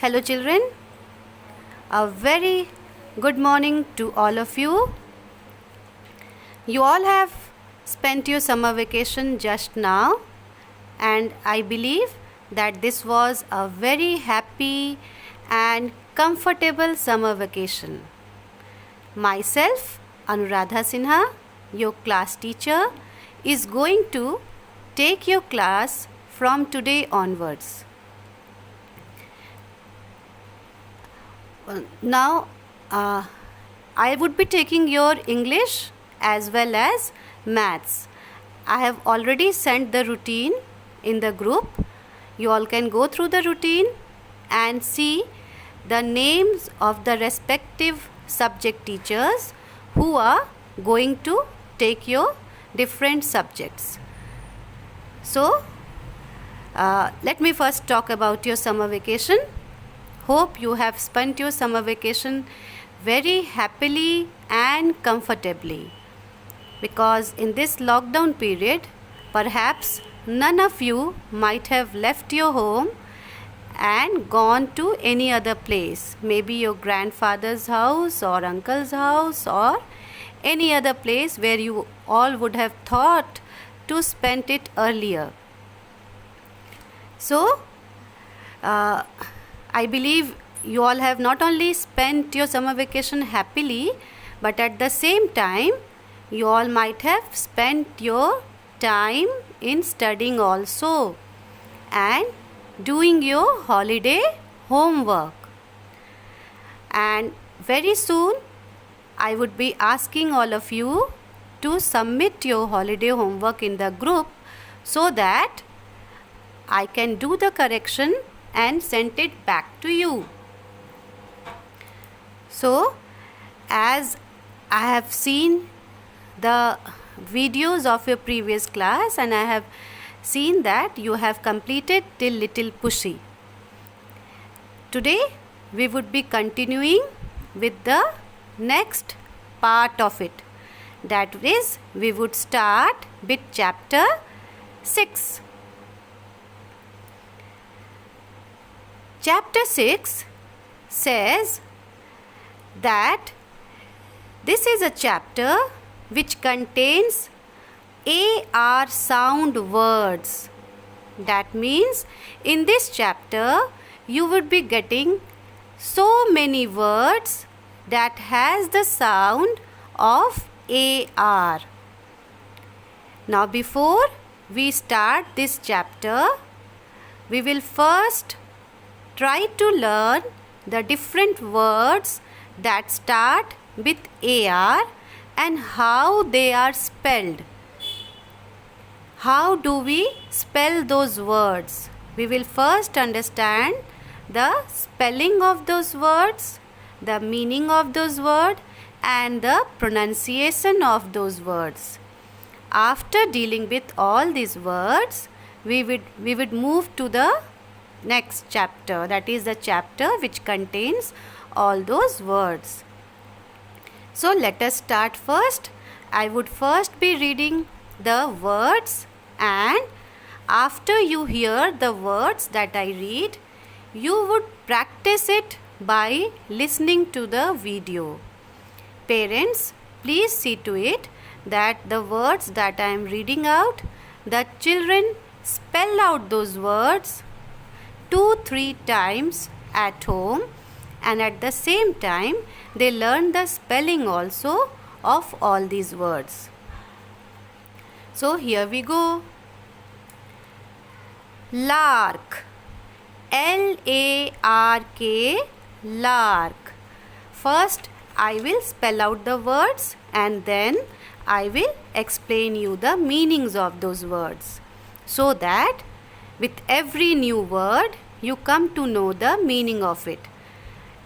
Hello children, a very good morning to all of you. You all have spent your summer vacation just now, and I believe that this was a very happy and comfortable summer vacation. Myself, Anuradha Sinha, your class teacher, is going to take your class from today onwards. Now, I would be taking your English as well as maths. I have already sent the routine in the group. You all can go through the routine and see the names of the respective subject teachers who are going to take your different subjects. So, let me first talk about your summer vacation. Hope you have spent your summer vacation very happily and comfortably, because in this lockdown period perhaps none of you might have left your home and gone to any other place, maybe your grandfather's house or uncle's house or any other place where you all would have thought to spend it earlier. So, I believe you all have not only spent your summer vacation happily, but at the same time, you all might have spent your time in studying also and doing your holiday homework. And very soon, I would be asking all of you to submit your holiday homework in the group so that I can do the correction and send it back to you. So, as I have seen the videos of your previous class and I have seen that you have completed till Little Pushy. Today we would be continuing with the next part of it. That is, we would start with chapter 6. Chapter 6 says that this is a chapter which contains AR sound words. That means in this chapter you would be getting so many words that has the sound of AR. Now before we start this chapter, we will first try to learn the different words that start with AR and how they are spelled. How do we spell those words? We will first understand the spelling of those words, the meaning of those words, and the pronunciation of those words. After dealing with all these words, we would move to the next chapter, that is the chapter which contains all those words. So let us start first. I would first be reading the words, and after you hear the words that I read, you would practice it by listening to the video. Parents, please see to it that the words that I am reading out, the children spell out those words 2-3 times at home, and at the same time they learn the spelling also of all these words. So here we go. Lark, L-A-R-K, lark. First I will spell out the words and then I will explain you the meanings of those words, so that with every new word you come to know the meaning of it.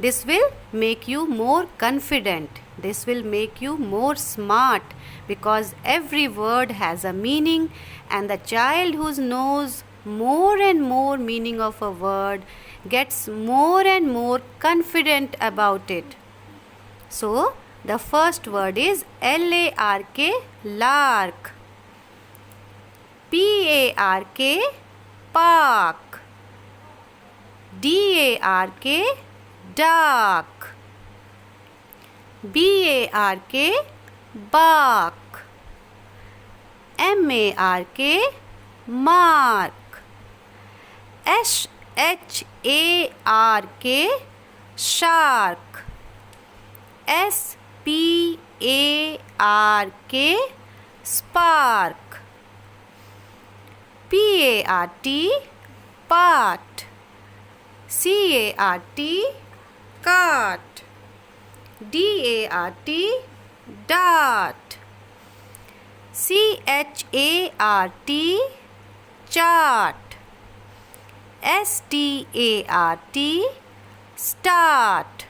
This will make you more confident. This will make you more smart, because every word has a meaning, and the child who knows more and more meaning of a word gets more and more confident about it. So, the first word is L-A-R-K, lark. P-A-R-K, park. D-A-R-K, dark. B-A-R-K, bark. M-A-R-K, mark. S-H-A-R-K, shark. S-P-A-R-K, spark. P-A-R-T, part. C-A-R-T, cart. D-A-R-T, dart. C-H-A-R-T, chart. S-T-A-R-T, start.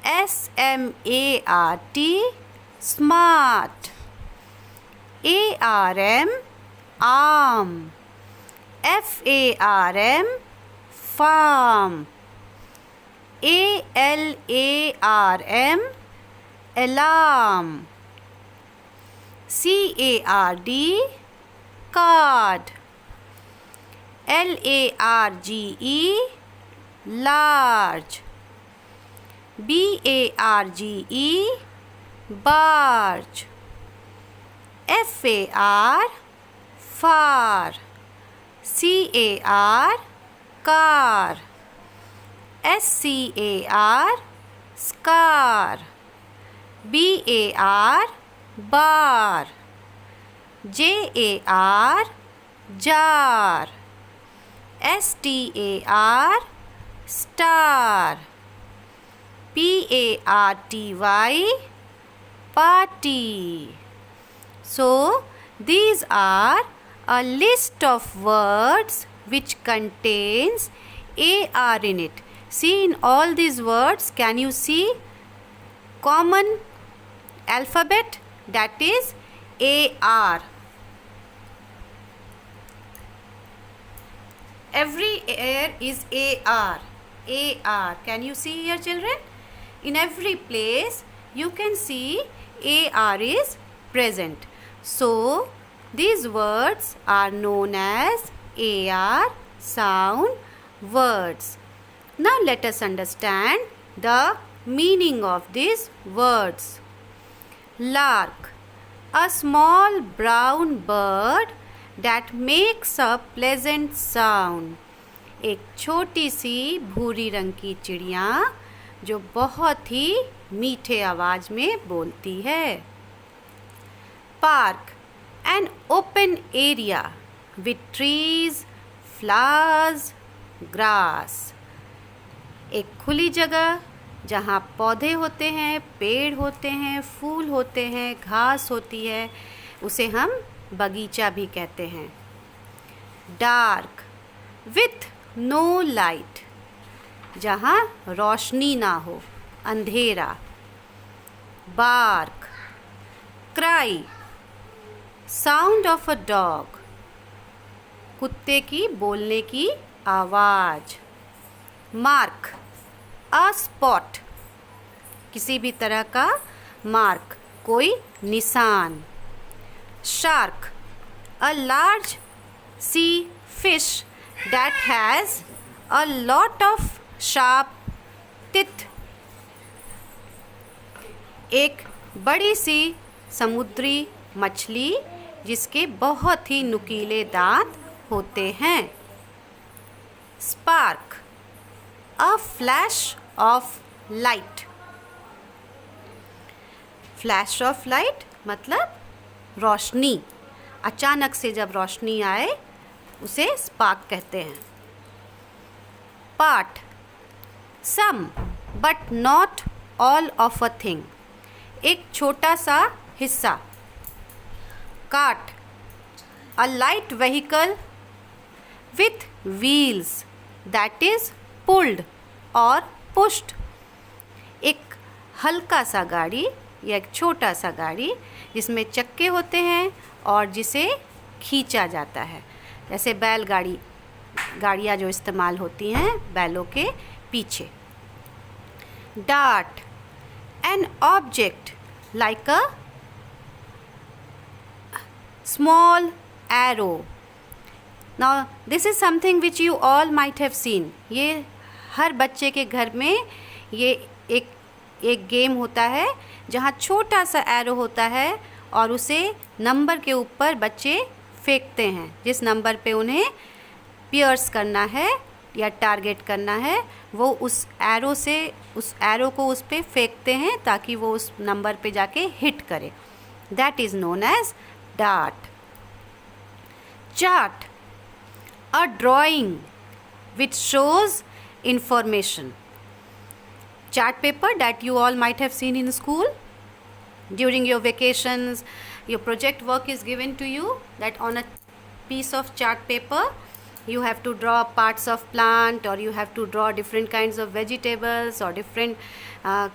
S-M-A-R-T, smart. A-R-M, arm. F-A-R-M, farm. A-L-A-R-M, alarm. C-A-R-D, card. L-A-R-G-E, large. B-A-R-G-E, barge. F-A-R, far. C-A-R, car. S-C-A-R, scar. B-A-R, bar. J-A-R, jar. S-T-A-R, star. P-A-R-T-Y, party. So, these are a list of words which contains AR in it. See, in all these words, can you see common alphabet? That is AR. Everywhere is AR. AR. Can you see here, children? In every place you can see AR is present. So, these words are known as AR sound words. Now, let us understand the meaning of these words. Lark, a small brown bird that makes a pleasant sound. एक छोटी सी भूरी रंग की चिड़िया जो बहुत ही मीठे आवाज में बोलती है. Park, an open area with trees, flowers, grass. एक खुली जगह जहाँ पौधे होते हैं, पेड़ होते हैं, फूल होते हैं, घास होती है, उसे हम बगीचा भी कहते हैं. Dark, with no light, जहाँ रोशनी ना हो, अंधेरा. Bark, cry, sound of a dog, कुत्ते की बोलने की आवाज़. Mark, a spot, किसी भी तरह का मार्क, कोई निशान. Shark, a large sea fish that has a lot of sharp teeth. एक बड़ी सी समुद्री मछली जिसके बहुत ही नुकीले दांत होते हैं. Spark, a flash of light. Flash of light मतलब रोशनी. अचानक से जब रोशनी आए उसे स्पार्क कहते हैं. Part, some but not all of a thing, एक छोटा सा हिस्सा. Cart, a light vehicle with wheels that is pulled or pushed, एक हल्का सा गाड़ी या एक छोटा सा गाड़ी जिसमें चक्के होते हैं और जिसे खींचा जाता है. जैसे बैलगाड़ी, गाड़ियाँ जो इस्तेमाल होती हैं बैलों के पीछे. Dart, an object like a small arrow, now this is something which you all might have seen. ये हर बच्चे के घर में ये एक गेम होता है जहाँ छोटा सा एरो होता है और उसे नंबर के ऊपर बच्चे फेंकते हैं. जिस नंबर पे उन्हें पियर्स करना है या टारगेट करना है वो उस एरो को उस पे फेंकते हैं ताकि वो उस नंबर पे जाके हिट करे. That is known as dart. Chart, a drawing which shows information. Chart paper that you all might have seen in school during your vacations. Your project work is given to you that on a piece of chart paper you have to draw parts of plant, or you have to draw different kinds of vegetables or different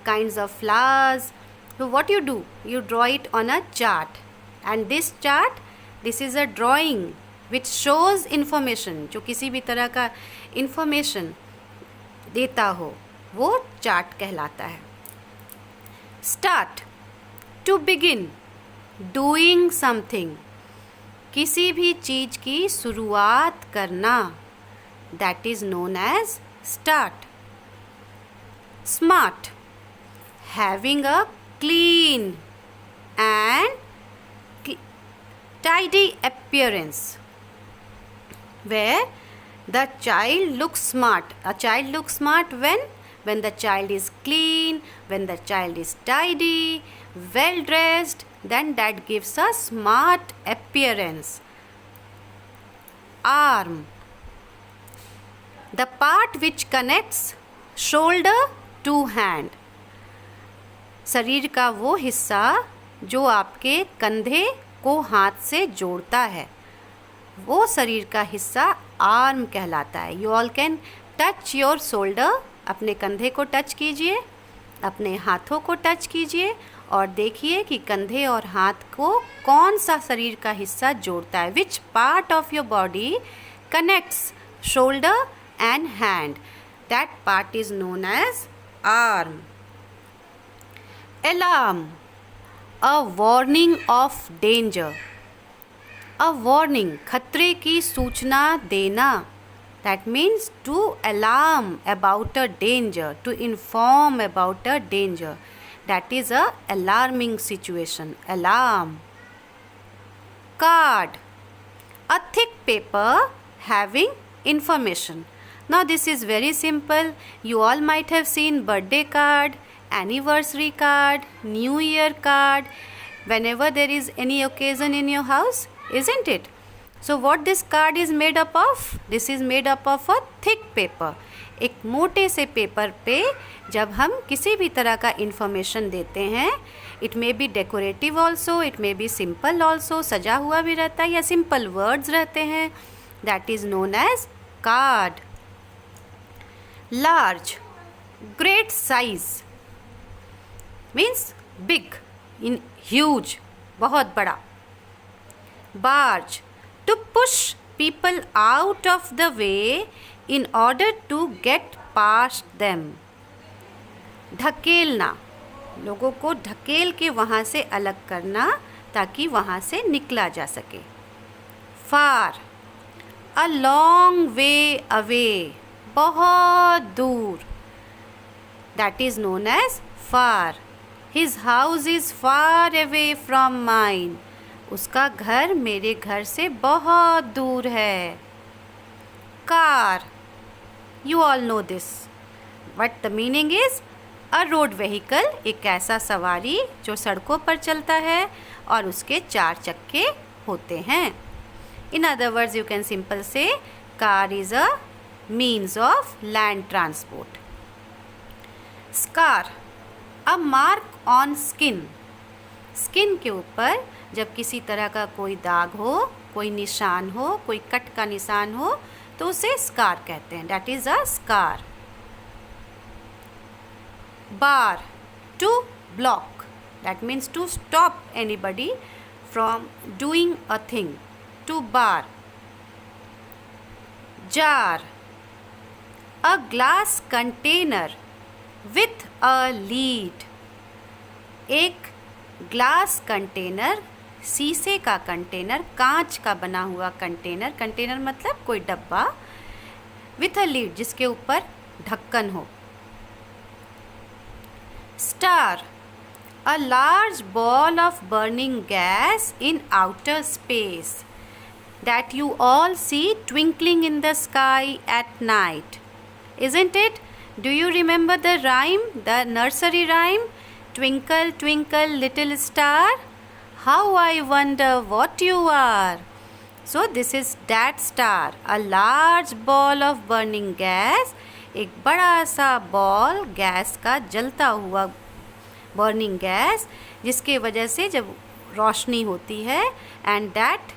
kinds of flowers. So what you do, you draw it on a chart, and this chart, this is a drawing which shows information. जो किसी भी तरह का information देता हो वो chart कहलाता है. Start, to begin, doing something, किसी भी चीज़ की शुरुआत करना, that is known as start. Smart, having a clean and tidy appearance, where the child looks smart. A child looks smart when the child is clean, when the child is tidy, well dressed, then that gives a smart appearance. Arm, the part which connects shoulder to hand. शरीर का वो हिस्सा जो आपके कंधे को हाथ से जोड़ता है, वो शरीर का हिस्सा आर्म कहलाता है. You all can touch your shoulder. अपने कंधे को टच कीजिए, अपने हाथों को टच कीजिए और देखिए कि कंधे और हाथ को कौन सा शरीर का हिस्सा जोड़ता है. Which part of your body connects shoulder and hand, that part is known as arm. Alarm, a warning of danger. A warning, खतरे की सूचना देना. That means to alarm about a danger, to inform about a danger. That is a alarming situation. Alarm. Card, a thick paper having information. Now this is very simple. You all might have seen birthday card, anniversary card, new year card, whenever there is any occasion in your house, isn't it? So what this card is made up of? This is made up of a thick paper. एक मोटे से paper पे जब हम किसी भी तरह का इंफॉर्मेशन देते हैं, it may be decorative also, it may be simple also, सजा हुआ भी रहता है या सिंपल वर्ड्स रहते हैं, that is known as card. Large, great size, means big, in huge, बहुत बड़ा. Barge, to push people out of the way in order to get past them. धकेलना, लोगों को धकेल के वहाँ से अलग करना ताकि वहाँ से निकला जा सके. Far, a long way away, बहुत दूर, that is known as far. His house is far away from mine, उसका घर मेरे घर से बहुत दूर है. Car, you all know this, but the meaning is a road vehicle, एक ऐसा सवारी जो सड़कों पर चलता है और उसके 4 चक्के होते हैं. In other words you can simple say car is a means of land transport. Scar, a mark on skin. Skin के ऊपर जब किसी तरह का कोई दाग हो, कोई निशान हो, कोई कट का निशान हो तो उसे scar कहते हैं. That is a scar. Bar, to block. That means to stop anybody from doing a thing. To bar. Jar, a glass container with a lid. एक ग्लास कंटेनर शीशे का कंटेनर, कांच का बना हुआ कंटेनर, कंटेनर मतलब कोई डब्बा, विथ अ लीड जिसके ऊपर ढक्कन हो। Star, a large ball of burning gas in outer space that you all see twinkling in the sky at night. Isn't it? Do you remember the rhyme, the nursery rhyme? Twinkle, twinkle, little star, how I wonder what you are. So this is that star, a large ball of burning gas. एक बड़ा सा ball gas का जलता हुआ burning gas, जिसके वजह से जब रोशनी होती है, and that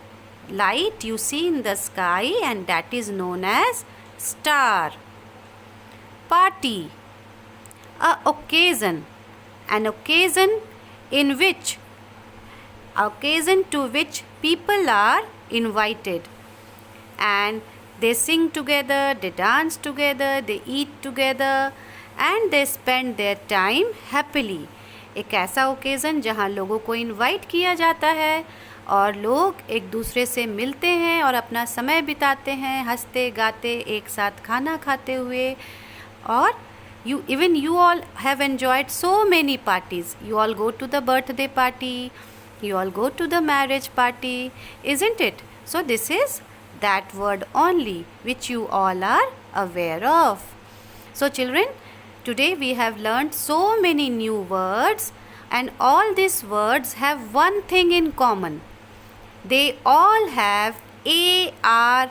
light you see in the sky and that is known as star. Party, a occasion, an occasion in which occasion to which people are invited and they sing together, they dance together, they eat together and they spend their time happily. एक ऐसा occasion जहाँ लोगों को invite किया जाता है और लोग एक दूसरे से मिलते हैं और अपना समय बिताते हैं, हंसते गाते एक साथ खाना खाते हुए। और you all have enjoyed so many parties. You all go to the birthday party, you all go to the marriage party, isn't it? So this is that word only which you all are aware of. So children, today we have learned so many new words, and all these words have one thing in common. They all have AR.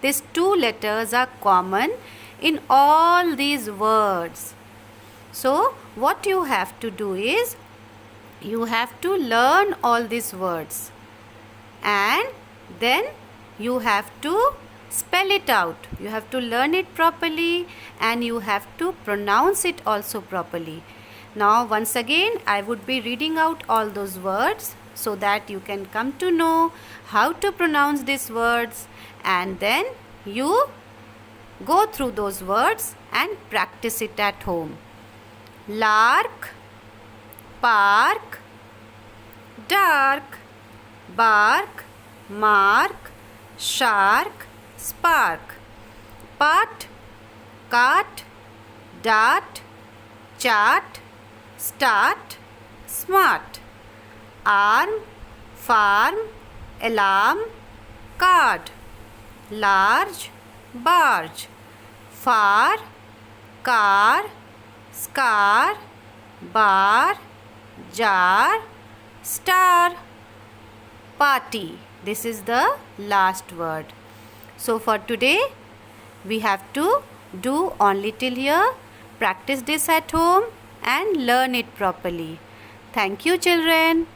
These two letters are common in all these words. So what you have to do is you have to learn all these words and then you have to spell it out. You have to learn it properly and you have to pronounce it also properly. Now once again I would be reading out all those words so that you can come to know how to pronounce these words, and then you go through those words and practice it at home. Lark, park, dark, bark, mark, shark, spark. Part, cart, dart, chart, start, smart. Arm, farm, alarm, card. Large, barge. Far, car, scar, bar, jar, star. Party. This is the last word. So for today we have to do only till here. Practice this at home and learn it properly. Thank you children.